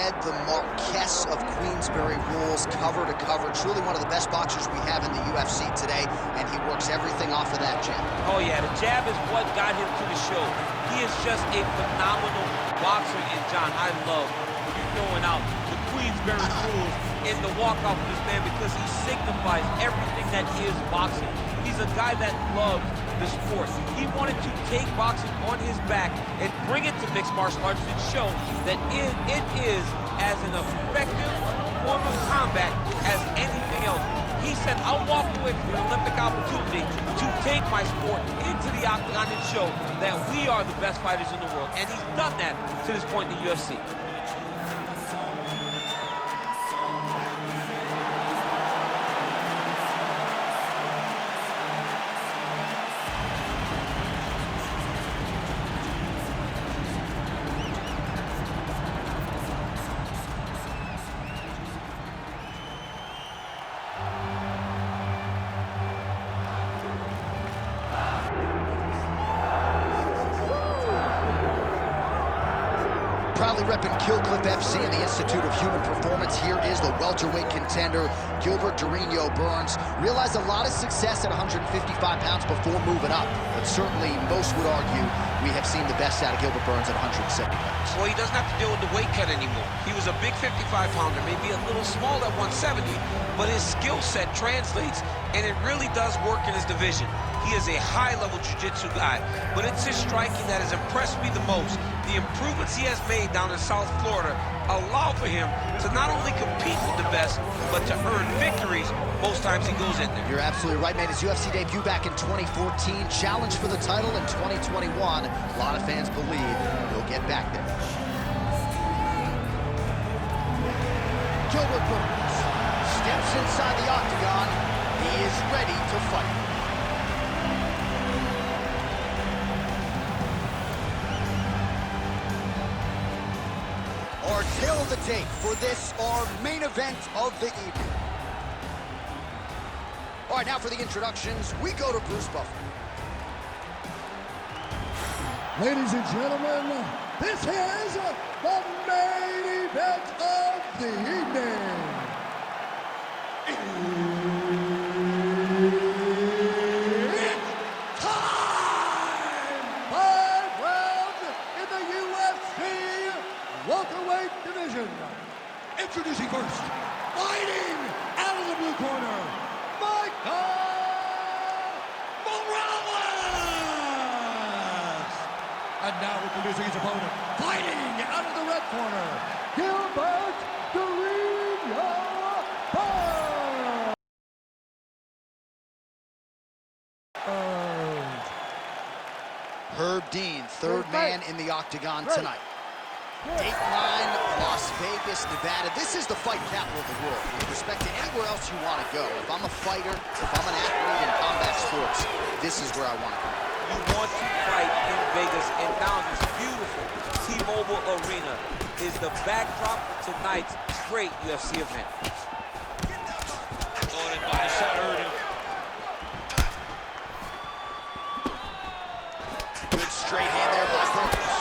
said, the Marquess of Queensberry rules, cover to cover. Truly one of the best boxers we have in the UFC today, and he works everything off of that jab. Oh yeah, the jab is what got him to the show. He is just a phenomenal boxer, and John, I love you throwing out the Queensberry rules in the walkout for this man because he signifies everything that is boxing. He's a guy that loves the sport. He wanted to take boxing on his back and bring it to mixed martial arts and show that it is as an effective form of combat as anything else. He said, I'll walk away from the Olympic opportunity to take my sport into the octagon and show that we are the best fighters in the world. And he's done that to this point in the UFC. Proudly repping Killcliff FC and the Institute of Human Performance. Here is the welterweight contender, Gilbert Burns. Realized a lot of success at 155 pounds before moving up, but certainly most would argue we have seen the best out of Gilbert Burns at 170 pounds. Well, he doesn't have to deal with the weight cut anymore. He was a big 55-pounder, maybe a little small at 170, but his skill set translates, and it really does work in his division. He is a high-level jiu-jitsu guy, but it's his striking that has impressed me the most. The improvements he has made down in South Florida allow for him to not only compete with the best, but to earn victories most times he goes in there. You're absolutely right, made his UFC debut back in 2014, challenged for the title in 2021. A lot of fans believe he'll get back there. Gilbert Burns steps inside the octagon. He is ready to fight. Our tail of the tape for this, our main event of the evening. All right, now for the introductions, we go to Bruce Buffer. Ladies and gentlemen, this is the main event of the evening. It's time! 5 rounds in the UFC welterweight division. Introducing first, fighting out of the blue corner, Michael Morales! And now introducing his opponent, fighting out of the red corner, Gilbert Burns! Herb Dean, third man in the octagon tonight. Date 9, Las Vegas, Nevada. This is the fight capital of the world with respect to anywhere else you want to go. If I'm a fighter, if I'm an athlete in combat sports, this is where I want to go. You want to fight in Vegas, and now this beautiful T-Mobile Arena is the backdrop for tonight's great UFC event. Oh, that body shot hurt him. Good straight hand there by Burns.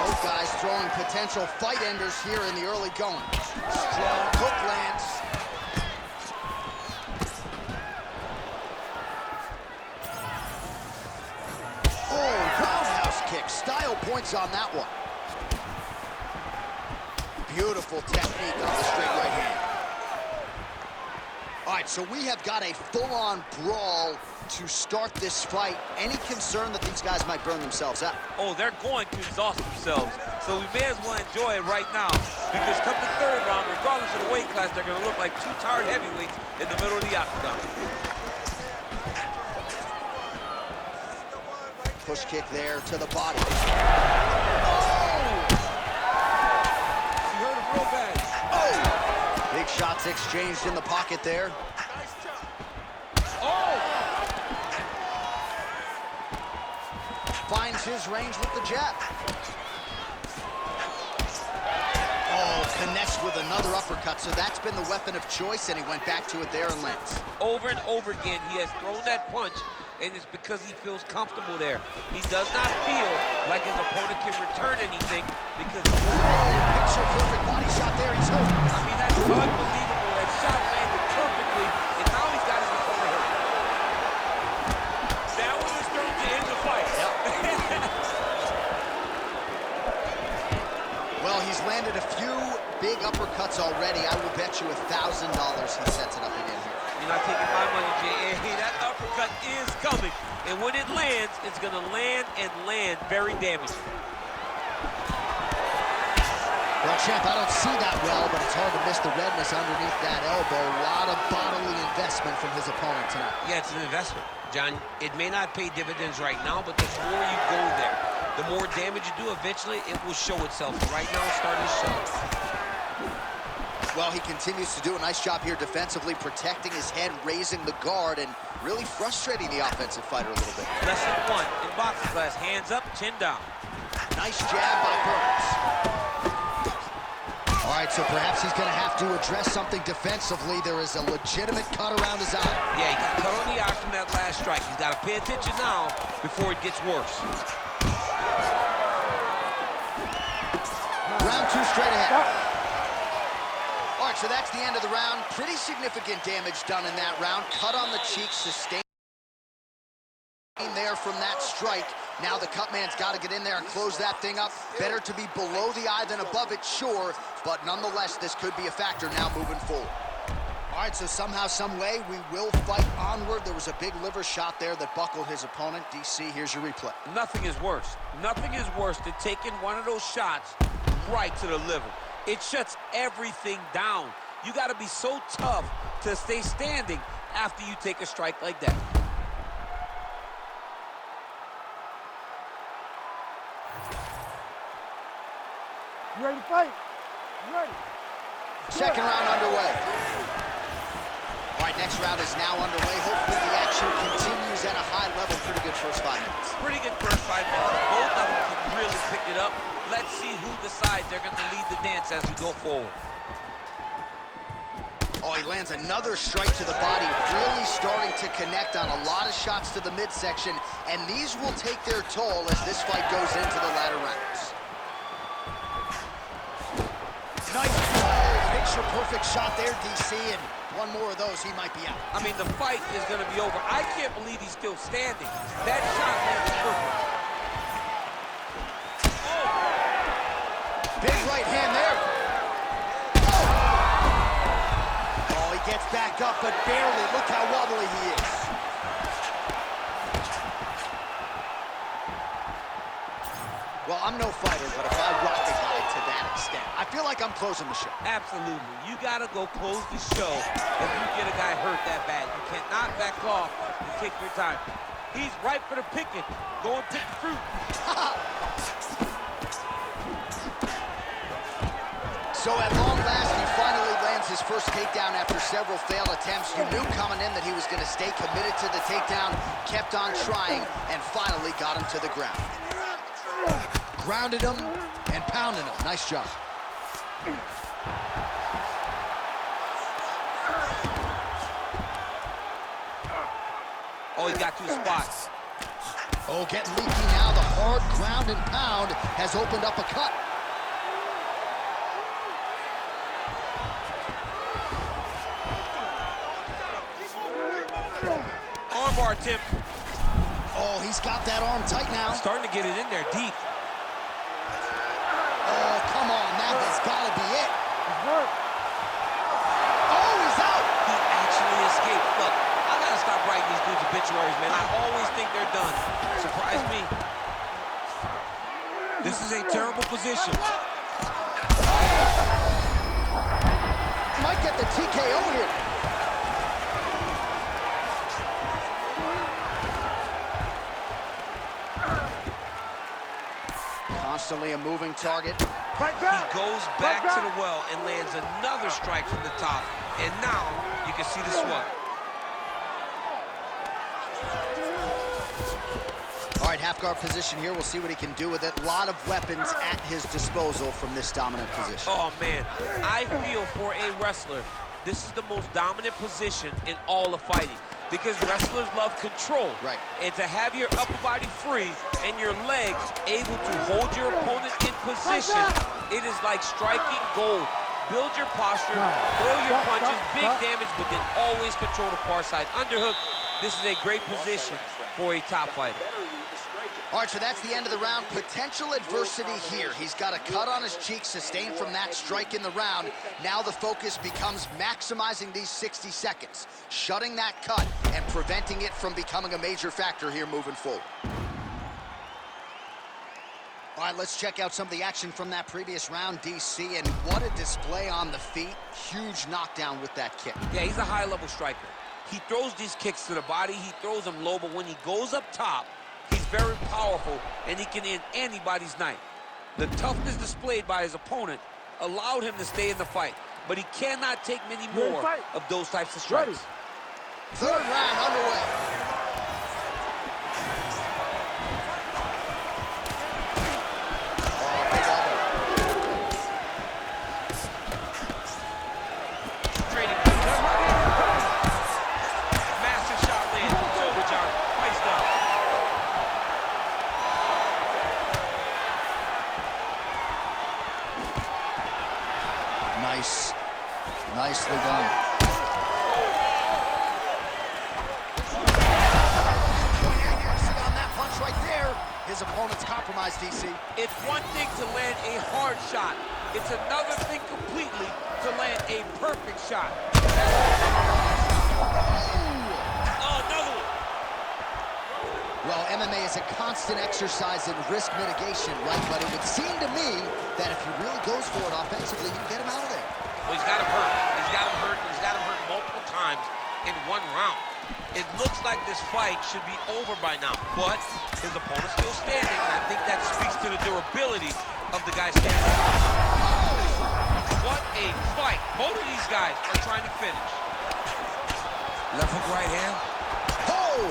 Both guys throwing potential fight enders here in the early going. Strong hook lands. Oh, roundhouse kick. Style points on that one. Beautiful technique on the straight right hand. All right, so we have got a full-on brawl to start this fight. Any concern that these guys might burn themselves out? Oh, they're going to exhaust themselves. So we may as well enjoy it right now, because come the third round, regardless of the weight class, they're going to look like two tired heavyweights in the middle of the octagon. Push kick there to the body. Oh! You heard him real bad. Oh! Big shots exchanged in the pocket there. Oh! Finds his range with the jab. Oh, connects with another uppercut, so that's been the weapon of choice, and he went back to it there and lands. Over and over again, he has thrown that punch, and it's because he feels comfortable there. He does not feel like his opponent can return anything because... Oh, picture perfect body shot Well, he's landed a few big uppercuts already. I will bet you $1,000 he sets it up again here. You're not taking my money, Jay. Hey, that uppercut is coming. And when it lands, it's going to land and land very damaging. Well, champ, I don't see that well, but it's hard to miss the redness underneath that elbow. A lot of bodily investment from his opponent tonight. Yeah, it's an investment, John. It may not pay dividends right now, but the more you go there, the more damage you do, eventually it will show itself. Right now, it's starting to show. Well, he continues to do a nice job here defensively, protecting his head, raising the guard, and really frustrating the offensive fighter a little bit. Lesson 1 in boxing class, hands up, chin down. Nice jab by Burns. All right, so perhaps he's going to have to address something defensively. There is a legitimate cut around his eye. Yeah, he got cut on the eye from that last strike. He's got to pay attention now before it gets worse. Round 2 straight ahead. All right, so that's the end of the round. Pretty significant damage done in that round. Cut on the cheek, sustained there from that strike. Now the cut man's got to get in there and close that thing up. Better to be below the eye than above it, sure, but nonetheless, this could be a factor now moving forward. All right, so somehow, some way, we will fight onward. There was a big liver shot there that buckled his opponent. DC, here's your replay. Nothing is worse. Nothing is worse than taking one of those shots right to the liver. It shuts everything down. You got to be so tough to stay standing after you take a strike like that. You ready to fight? You ready? Second round underway. All right, next round is now underway. Hopefully the action continues at a high level. Pretty good first 5 minutes. Pretty good first 5 minutes. Both of them can really pick it up. Let's see who decides they're going to lead the dance as we go forward. Oh, he lands another strike to the body, really starting to connect on a lot of shots to the midsection, and these will take their toll as this fight goes into the latter rounds. Nice, picture-perfect shot there, DC, and one more of those, he might be out. I mean, the fight is going to be over. I can't believe he's still standing. That shot landed perfect. Big right hand there. Oh, he gets back up, but barely. Look how wobbly he is. Well, I'm no fighter, but if I rock a guy to that extent, I feel like I'm closing the show. Absolutely. You got to go close the show if you get a guy hurt that bad. You cannot back off and take your time. He's ripe for the picking. Go and pick the fruit. So at long last, he finally lands his first takedown after several failed attempts. You knew coming in that he was going to stay committed to the takedown, kept on trying, and finally got him to the ground. Grounded him and pounded him. Nice job. Oh, he got 2 spots. Oh, getting leaky now. The hard ground and pound has opened up a cut. Armbar attempt. Oh, he's got that arm tight now. Starting to get it in there deep. Oh, come on. That has got to be it. Oh, he's out. He actually escaped. Look, I got to stop writing these dudes obituaries, man. I always think they're done. Surprise me. This is a terrible position. Might get the TKO here. Constantly a moving target. He goes back to the well and lands another strike from the top. And now you can see the swell. All right, half guard position here. We'll see what he can do with it. A lot of weapons at his disposal from this dominant position. Oh, man. I feel for a wrestler, this is the most dominant position in all of fighting. Because wrestlers love control. Right. And to have your upper body free and your legs able to hold your opponent in position, it is like striking gold. Build your posture, throw your punches, big damage, but then always control the far side underhook. This is a great position for a top fighter. All right, so that's the end of the round. Potential adversity here. He's got a cut on his cheek sustained from that strike in the round. Now the focus becomes maximizing these 60 seconds, shutting that cut and preventing it from becoming a major factor here moving forward. All right, let's check out some of the action from that previous round, DC, and what a display on the feet. Huge knockdown with that kick. Yeah, he's a high-level striker. He throws these kicks to the body, he throws them low, but when he goes up top, he's very powerful, and he can end anybody's night. The toughness displayed by his opponent allowed him to stay in the fight, but he cannot take many more of those types of strikes. Third round underway. Nicely done. Accuracy on that punch right there. His opponent's compromised, DC. It's one thing to land a hard shot. It's another thing completely to land a perfect shot. Oh, another one. Well, MMA is a constant exercise in risk mitigation, right? But it would seem to me that if he really goes for it offensively, you can get him out of there. Well, he's got him hurt. He's got him hurt. He's got him hurt multiple times in one round. It looks like this fight should be over by now, but his opponent's still standing, and I think that speaks to the durability of the guy standing. What a fight. Both of these guys are trying to finish. Left hook, right hand. Oh!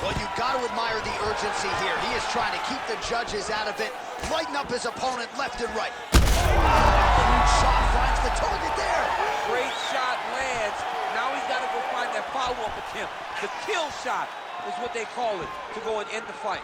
Well, you've got to admire the urgency here. He is trying to keep the judges out of it, lighten up his opponent left and right. Huge shot finds the target there. Great shot lands. Now he's got to go find that follow-up attempt. The kill shot is what they call it, to go and end the fight.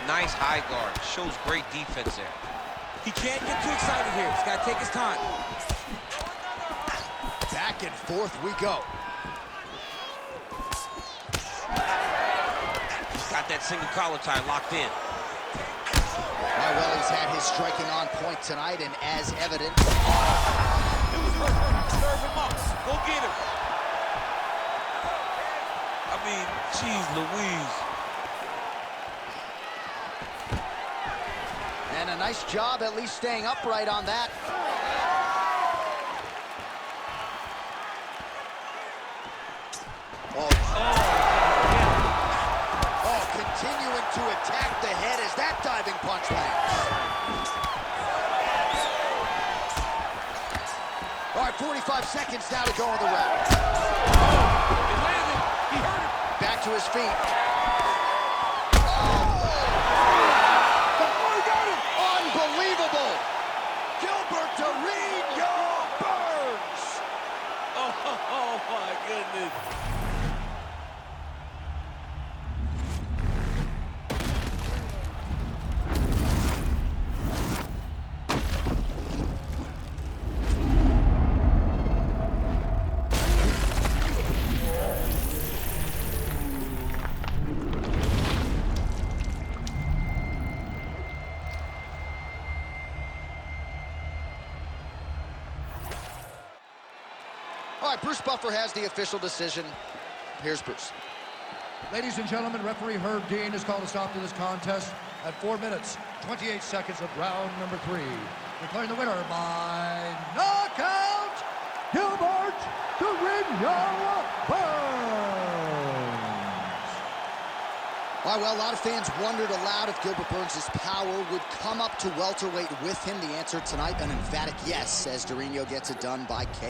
Nice high guard. Shows great defense there. He can't get too excited here. He's got to take his time. Back and forth we go. He's got that single collar tie locked in. Well, he's had his striking on point tonight, and as evident. It was perfect. Serve him up. Go get him. I mean, geez Louise. And a nice job at least staying upright on that. Continuing to attack the head as that diving punch lands. All right, 45 seconds now to go in the round. It landed. He hurt him. Back to his feet. Unbelievable! Gilbert Burns! Oh, my goodness. All right, Bruce Buffer has the official decision. Here's Bruce. Ladies and gentlemen, referee Herb Dean has called a stop to this contest at 4 minutes, 28 seconds of round number 3. Declaring the winner by knockout, Gilbert Burns. All right, well, a lot of fans wondered aloud if Gilbert Burns' power would come up to welterweight with him. The answer tonight, an emphatic yes, as Durinho gets it done by KO.